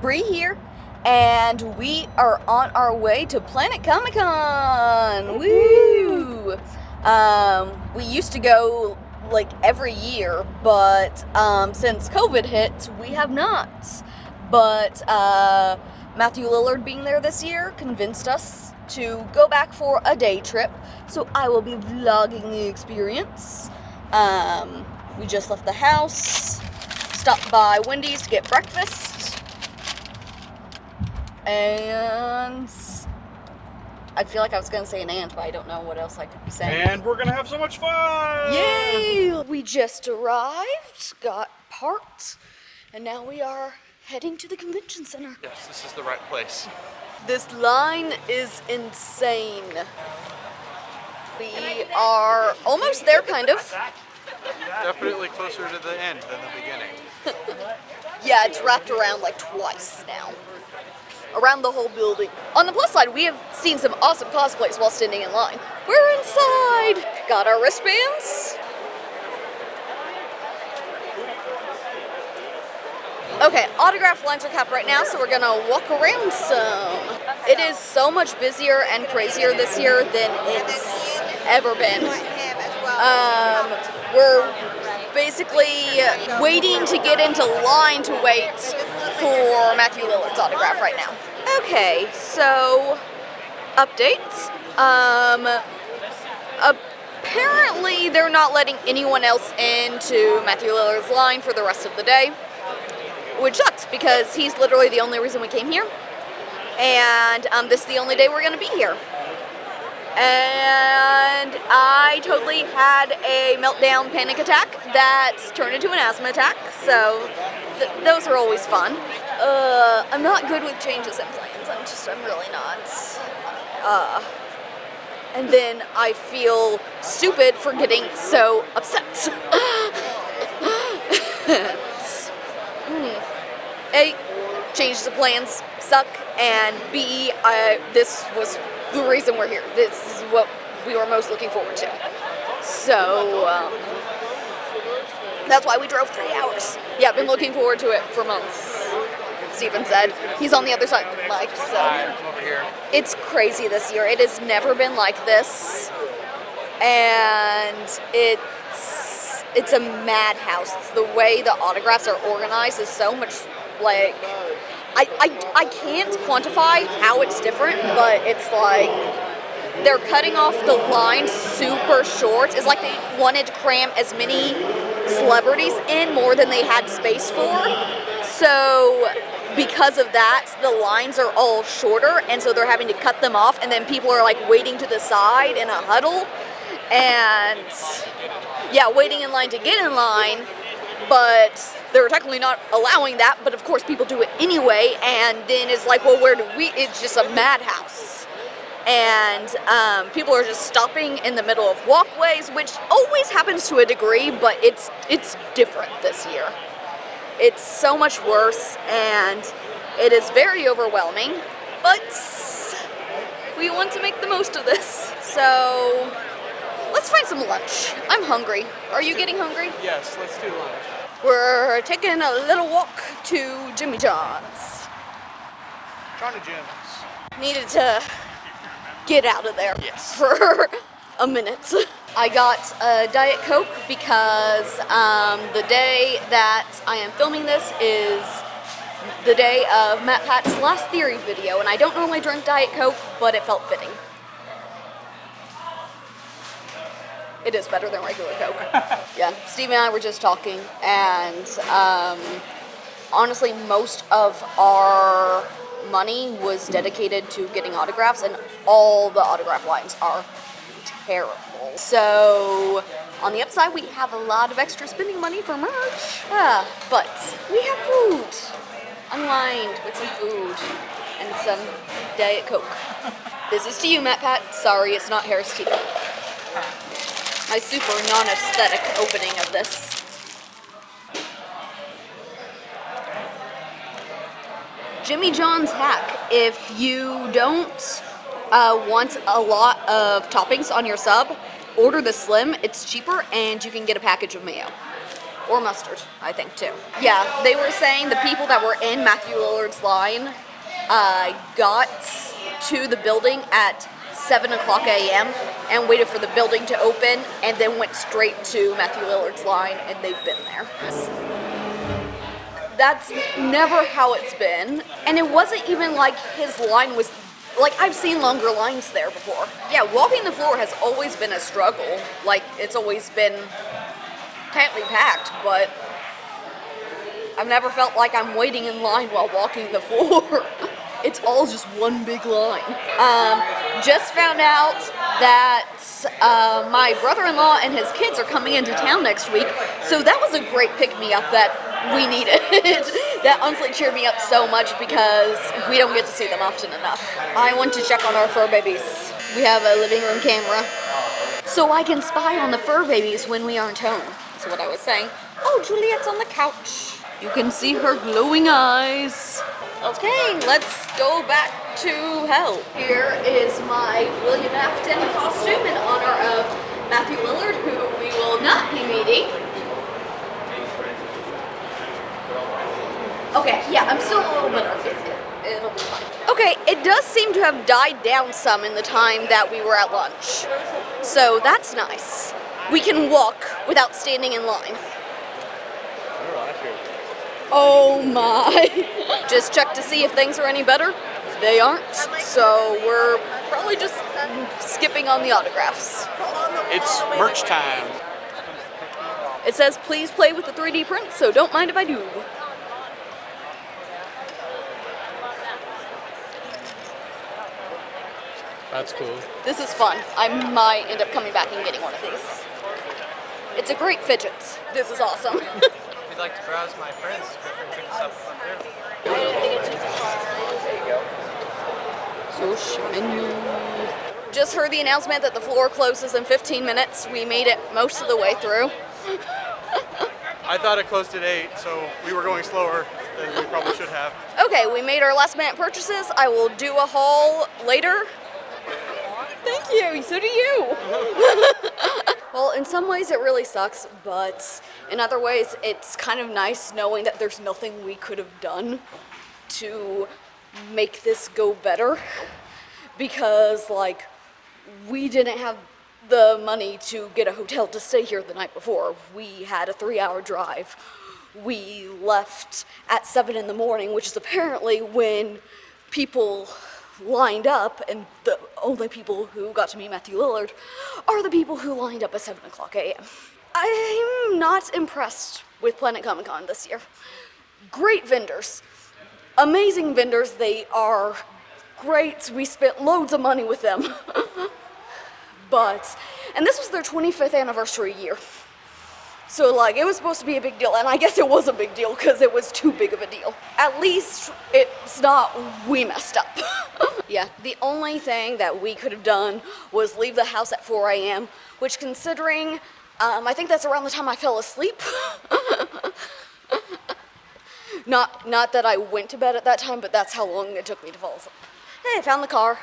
Bree here, and we are on our way to Planet Comicon. Woo! We used to go like every year, but since COVID hit, we have not. But Matthew Lillard being there this year convinced us to go back for a day trip, so I will be vlogging the experience. We just left the house, stopped by Wendy's to get breakfast, and I feel like I was going to say an and, but I don't know what else I could be saying. And we're going to have so much fun! Yay! We just arrived, got parked, and now we are heading to the convention center. Yes, this is the right place. This line is insane. We are almost there, kind of. Definitely closer to the end than the beginning. Yeah, it's wrapped around like twice now. Around the whole building. On the plus side, we have seen some awesome cosplays while standing in line. We're inside! Got our wristbands. Okay, autograph lines are capped right now, so we're gonna walk around some. It is so much busier and crazier this year than it's ever been. We're basically waiting to get into line to wait for Matthew Lillard's autograph right now. Okay, so updates. Apparently they're not letting anyone else into Matthew Lillard's line for the rest of the day, which sucks because he's literally the only reason we came here, and this is the only day we're going to be here. And I totally had a meltdown panic attack that's turned into an asthma attack, so those are always fun. I'm not good with changes in plans, I'm really not. And then I feel stupid for getting so upset. A, changes of plans suck, and B, this was the reason we're here. This is what we were most looking forward to. So, that's why we drove 3 hours. Yeah, I've been looking forward to it for months, Steven said. He's on the other side of the mic, so. I'm over here. It's crazy this year. It has never been like this, and it's a madhouse. The way the autographs are organized is so much like, I can't quantify how it's different, but it's like they're cutting off the line super short. It's like they wanted to cram as many celebrities in more than they had space for. So because of that, the lines are all shorter, and so they're having to cut them off, and then people are like waiting to the side in a huddle, and yeah, waiting in line to get in line, but they're technically not allowing that, but of course people do it anyway, and then it's like, well, where do we, it's just a madhouse. And people are just stopping in the middle of walkways, which always happens to a degree, but it's different this year. It's so much worse, and it is very overwhelming, but we want to make the most of this. So let's find some lunch. I'm hungry. Are you getting hungry? Yes, let's do lunch. We're taking a little walk to Jimmy John's. Johnny Jim's. Needed to get out of there Yes. for a minute. I got a Diet Coke because the day that I am filming this is the day of Matt Pat's last theory video, and I don't normally drink Diet Coke, but it felt fitting. It is better than regular Coke. Yeah, Steve and I were just talking, and honestly, most of our money was dedicated to getting autographs, and all the autograph lines are terrible. So, on the upside, we have a lot of extra spending money for merch. But we have food. Unlined with some food and some Diet Coke. This is to you, Matt Pat. Sorry, it's not Harris Teeter. My super non-aesthetic opening of this. Jimmy John's hack. If you don't want a lot of toppings on your sub, order the slim. It's cheaper, and you can get a package of mayo. Or mustard, I think, too. Yeah, they were saying the people that were in Matthew Lillard's line got to the building at 7 o'clock a.m. and waited for the building to open and then went straight to Matthew Lillard's line, and they've been there. That's never how it's been, and it wasn't even like his line was, like, I've seen longer lines there before. Yeah, walking the floor has always been a struggle. Like, it's always been tightly packed, but I've never felt like I'm waiting in line while walking the floor. It's all just one big line. Just found out that my brother-in-law and his kids are coming into town next week, so that was a great pick-me-up that we needed. That honestly cheered me up so much because we don't get to see them often enough. I went to check on our fur babies. We have a living room camera, so I can spy on the fur babies when we aren't home. That's what I was saying. Oh, Juliet's on the couch. You can see her glowing eyes. Okay, let's go back to hell. Here is my William Afton costume in honor of Matthew Lillard, who we will not be meeting. Okay, yeah, I'm still a little bitter. It'll be fine. Okay, it does seem to have died down some in the time that we were at lunch. So that's nice. We can walk without standing in line. Oh my. Just check to see if things are any better. They aren't. So we're probably just skipping on the autographs. It's merch time. It says please play with the 3D print, so don't mind if I do. That's cool. This is fun. I might end up coming back and getting one of these. It's a great fidget. This is awesome. If you'd like to browse my prints, feel free to pick this up up there. So shiny. Just heard the announcement that the floor closes in 15 minutes. We made it most of the way through. I thought it closed at 8, so we were going slower than we probably should have. Okay, we made our last minute purchases. I will do a haul later. Thank you, so do you. Well, in some ways it really sucks, but in other ways it's kind of nice knowing that there's nothing we could have done to make this go better. Because, like, we didn't have the money to get a hotel to stay here the night before. We had a 3-hour drive. We left at 7 in the morning, which is apparently when people lined up, and the only people who got to meet Matthew Lillard are the people who lined up at 7 o'clock a.m. I'm not impressed with Planet Comicon this year. Great vendors. Amazing vendors. They are great. We spent loads of money with them. And this was their 25th anniversary year. So, like, it was supposed to be a big deal, and I guess it was a big deal because it was too big of a deal. At least it's not we messed up. Yeah, the only thing that we could have done was leave the house at 4 a.m., which, considering, I think that's around the time I fell asleep. Not that I went to bed at that time, but that's how long it took me to fall asleep. Hey, I found the car.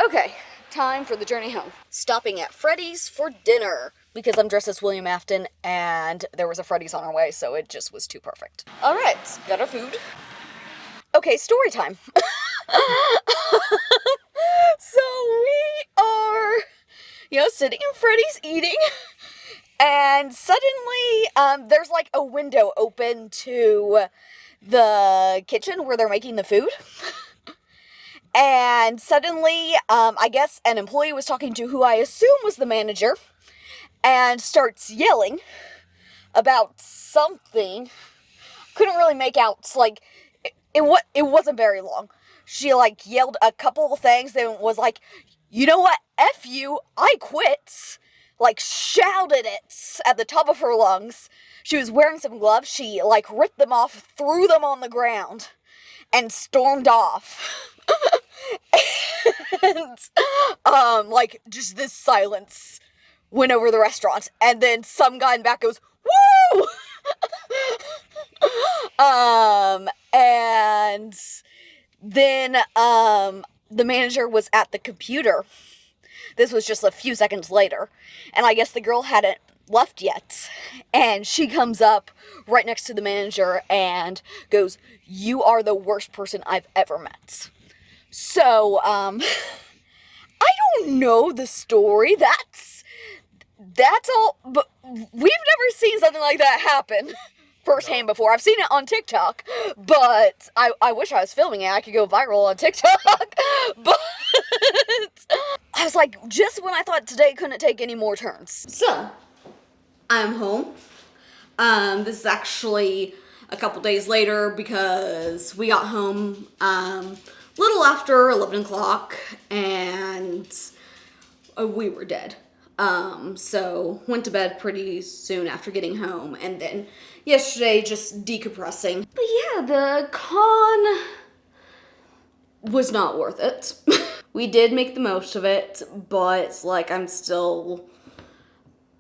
Okay, time for the journey home. Stopping at Freddy's for dinner, because I'm dressed as William Afton, and there was a Freddy's on our way, so it just was too perfect. All right, got our food. Okay, story time. So we are, sitting in Freddy's eating, and suddenly there's like a window open to the kitchen where they're making the food. And suddenly, I guess an employee was talking to who I assume was the manager, and starts yelling about something. Couldn't really make out, like, it wasn't very long. She, like, yelled a couple of things, then was like, you know what, F you, I quit. Like, shouted it at the top of her lungs. She was wearing some gloves. She, like, ripped them off, threw them on the ground, and stormed off. And, like, just this silence went over the restaurant, and then some guy in the back goes, woo! And then, the manager was at the computer. This was just a few seconds later, and I guess the girl hadn't left yet. And she comes up right next to the manager and goes, "You are the worst person I've ever met." So, I don't know the story. That's all, but we've never seen something like that happen firsthand before. I've seen it on TikTok, but I wish I was filming it. I could go viral on TikTok, but I was like, just when I thought today couldn't take any more turns. So, I'm home. This is actually a couple days later because we got home, little after 11 o'clock, and we were dead. So went to bed pretty soon after getting home, and then yesterday just decompressing. But yeah, the con was not worth it. We did make the most of it, but like I'm still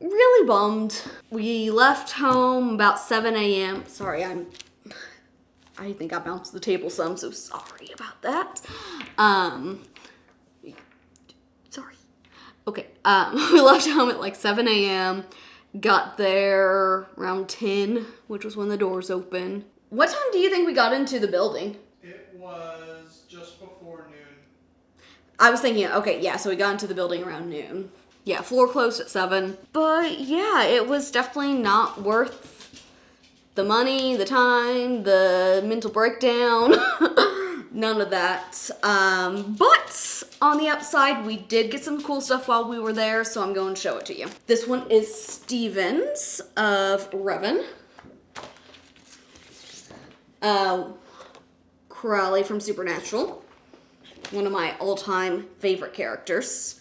really bummed. We left home about 7 a.m. Sorry, I think I bounced the table some, so sorry about that. Sorry. Okay, we left home at like 7 a.m., got there around 10, which was when the doors opened. What time do you think we got into the building? It was just before noon. I was thinking, okay, yeah, so we got into the building around noon. Yeah, floor closed at 7. But yeah, it was definitely not worth the money, the time, the mental breakdown. None of that. But on the upside, we did get some cool stuff while we were there, so I'm going to show it to you. This one is Stevens of Revan. Crowley from Supernatural. One of my all-time favorite characters.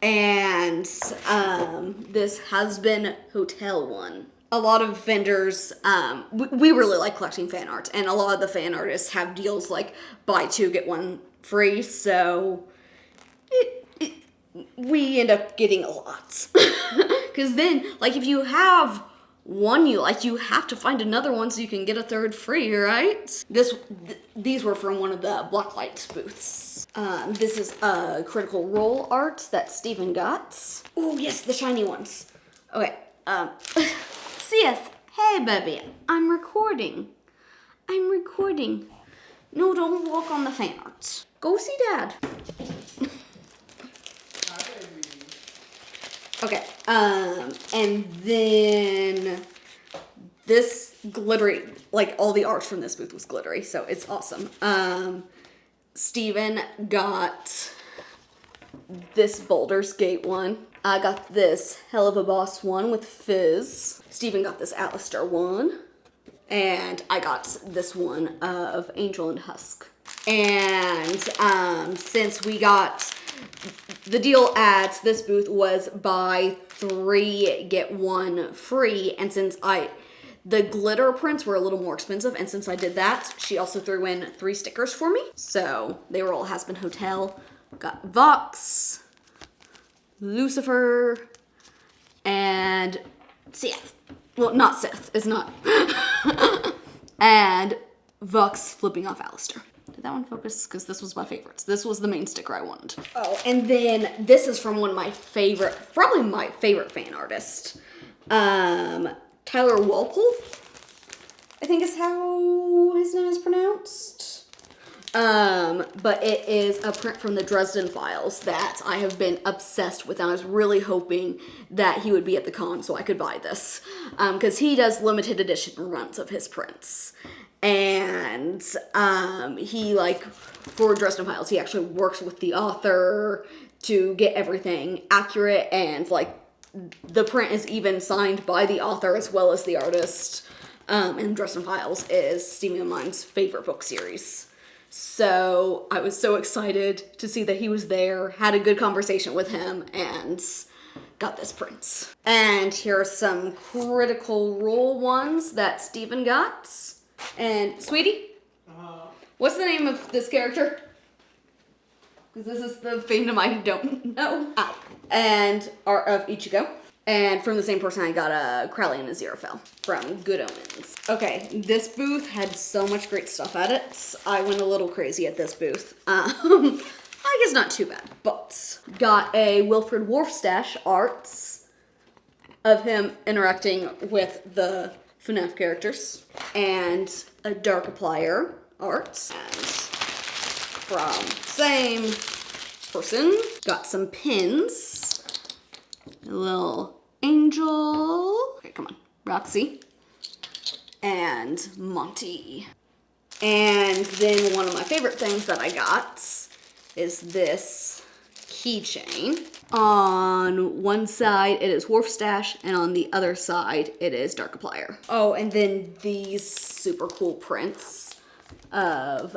And this Has-Been Hotel one. A lot of vendors, we really like collecting fan art, and a lot of the fan artists have deals like buy 2, get 1 free, so we end up getting a lot. Because then, like, if you have one you like, you have to find another one so you can get a 3rd free, right? These were from one of the Blacklight booths. This is Critical Role art that Steven got. Oh, yes, the shiny ones. Okay, Sith, hey, baby, I'm recording. No, don't walk on the fan art. Go see Dad. Okay, and then this glittery, like all the art from this booth was glittery, so it's awesome. Steven got this Baldur's Gate one. I got this Hell of a Boss one with Fizz. Steven got this Alistair one. And I got this one of Angel and Husk. And since we got the deal at this booth was buy 3, get 1 free, and since the glitter prints were a little more expensive, and since I did that, she also threw in 3 stickers for me. So they were all Has-Been Hotel. Got Vox, Lucifer, and Sith. Well, not Sith. It's not. And Vox flipping off Alistair. Did that one focus? Because this was my favorites. This was the main sticker I wanted. Oh, and then this is from one of my favorite, probably my favorite fan artist. Tyler Walpole, I think is how his name is pronounced. But it is a print from the Dresden Files that I have been obsessed with, and I was really hoping that he would be at the con so I could buy this. Because he does limited edition runs of his prints. And he, like, for Dresden Files, he actually works with the author to get everything accurate, and, like, the print is even signed by the author as well as the artist. And Dresden Files is Stevie and mine's favorite book series. So I was so excited to see that he was there, had a good conversation with him, and got this print. And here are some Critical Role ones that Steven got. And, sweetie, what's the name of this character? Because this is the fandom I don't know. And Art of Ichigo. And from the same person, I got a Crowley and a Aziraphale from Good Omens. Okay, this booth had so much great stuff at it. I went a little crazy at this booth. I guess not too bad, but got a Wilfred Wolfstash arts. of him interacting with the FNAF characters. And a Darkiplier art. And from same person, got some pins. A little angel. Okay, come on. Roxy. And Monty. And then one of my favorite things that I got is this keychain. On one side it is Wharfstash, and on the other side it is Darkiplier. Oh, and then these super cool prints of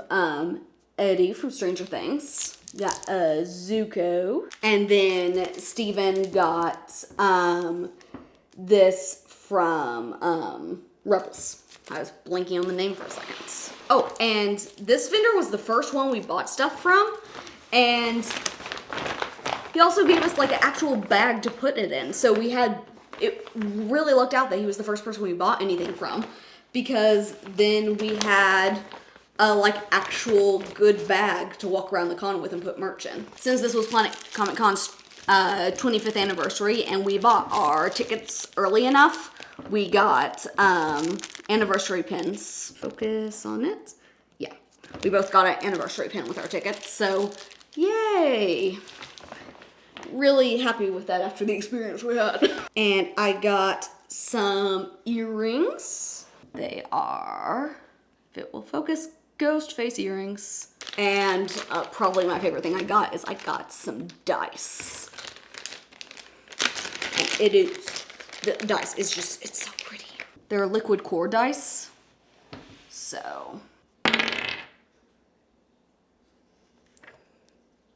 Eddie from Stranger Things. Got a Zuko. And then Steven got this from Rebels. I was blanking on the name for a second. Oh, and this vendor was the first one we bought stuff from, and he also gave us like an actual bag to put it in. So it really lucked out that he was the first person we bought anything from, because then we had a like actual good bag to walk around the con with and put merch in. Since this was Planet Comicon's 25th anniversary and we bought our tickets early enough, we got anniversary pins. Focus on it. Yeah, we both got an anniversary pin with our tickets, so yay. Really happy with that after the experience we had. And I got some earrings. They are, if it will focus, ghost face earrings. And probably my favorite thing I got is I got some dice. And it is, the dice is just, it's so pretty. They're liquid core dice. So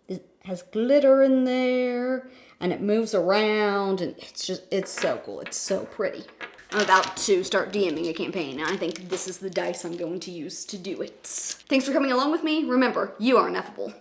it has glitter in there and it moves around, and it's so cool. It's so pretty. I'm about to start DMing a campaign, and I think this is the dice I'm going to use to do it. Thanks for coming along with me. Remember, you are ineffable.